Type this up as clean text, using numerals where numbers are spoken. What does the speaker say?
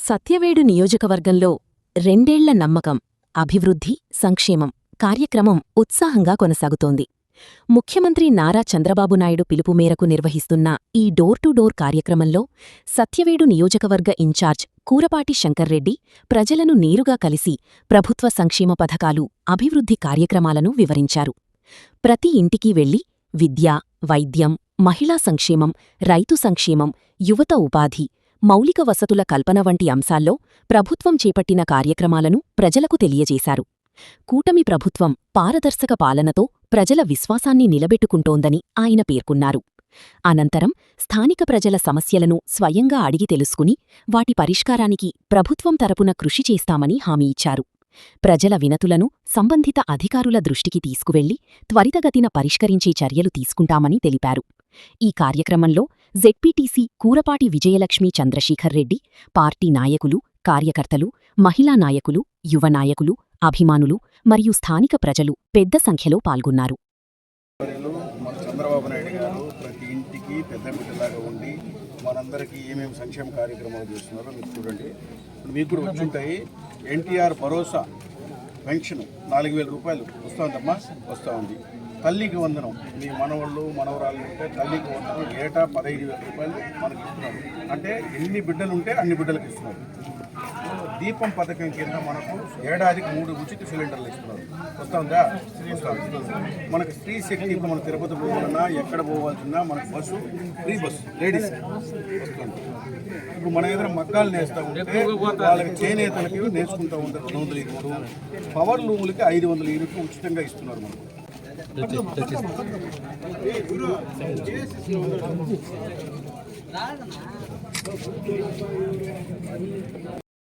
సత్యవేడు నియోజకవర్గంలో రెండేళ్ల నమ్మకం, అభివృద్ధి, సంక్షేమం కార్యక్రమం ఉత్సాహంగా కొనసాగుతోంది. ముఖ్యమంత్రి నారా చంద్రబాబు నాయుడు పిలుపు మేరకు నిర్వహిస్తున్న ఈ డోర్ టు డోర్ కార్యక్రమంలో సత్యవేడు నియోజకవర్గ ఇన్ఛార్జ్ కూరపాటి శంకర్రెడ్డి ప్రజలను నేరుగా కలిసి ప్రభుత్వ సంక్షేమ పథకాలు, అభివృద్ధి కార్యక్రమాలను వివరించారు. ప్రతి ఇంటికి వెళ్లి విద్య, వైద్యం, మహిళా సంక్షేమం, రైతు సంక్షేమం, యువత ఉపాధి, మౌలిక వసతుల కల్పన వంటి అంశాల్లో ప్రభుత్వం చేపట్టిన కార్యక్రమాలను ప్రజలకు తెలియజేశారు. కూటమి ప్రభుత్వం పారదర్శక పాలనతో ప్రజల విశ్వాసాన్ని నిలబెట్టుకుంటోందని ఆయన పేర్కొన్నారు. అనంతరం స్థానిక ప్రజల సమస్యలను స్వయంగా అడిగి తెలుసుకుని వాటి పరిష్కారానికి ప్రభుత్వం తరపున కృషి చేస్తామని హామీ ఇచ్చారు. ప్రజల వినతులను సంబంధిత అధికారుల దృష్టికి తీసుకువెళ్లి త్వరితగతిన పరిష్కరించే చర్యలు తీసుకుంటామని తెలిపారు. ఈ కార్యక్రమంలో జెడ్పీటీసీ కూరపాటి విజయలక్ష్మీ చంద్రశేఖర్రెడ్డి, పార్టీ నాయకులు, కార్యకర్తలు, మహిళా నాయకులు, యువ నాయకులు, అభిమానులు మరియు స్థానిక ప్రజలు పెద్ద సంఖ్యలో పాల్గొన్నారు. చంద్రబాబు నాయుడు గారు ప్రతి ఇంటికి పెద్ద బిడ్డలాగా ఉండి మనందరికీ ఏమేమి సంక్షేమ కార్యక్రమాలు చేస్తున్నారో మీరు చూడండి. మీకు కూడా వచ్చుంటాయి. ఎన్టీఆర్ భరోసా పెన్షన్ 4,000 రూపాయలు వస్తుందమ్మా, వస్తూ ఉంది. తల్లికి వందనం, మీ మనవాళ్ళు మనవరాళ్ళు ఉంటే తల్లికి వందనం ఏటా 15,000 రూపాయలు మనకి ఇస్తున్నారు. అంటే ఎన్ని బిడ్డలు ఉంటే అన్ని బిడ్డలకు ఇస్తున్నారు. దీపం పథకం కింద మనకు ఏడాదికి 3 ఉచిత సిలిండర్లు ఇస్తున్నారు. వస్తుందా? మనకు స్త్రీ శక్తి, ఇప్పుడు మన తిరుపతి పోవాలన్నా ఎక్కడ పోవాల్సిందా మనకు బస్సు, ఫ్రీ బస్సు లేడీస్ వస్తుంది. ఇప్పుడు మన ఎదురు మగ్గాలు నేస్తూ ఉంటే వాళ్ళకి చేనేతలకి నేర్చుకుంటూ ఉంటారు 200 యూనిట్లు, పవర్ లూములకి 500 యూనిట్లు ఉచితంగా ఇస్తున్నారు మనకు.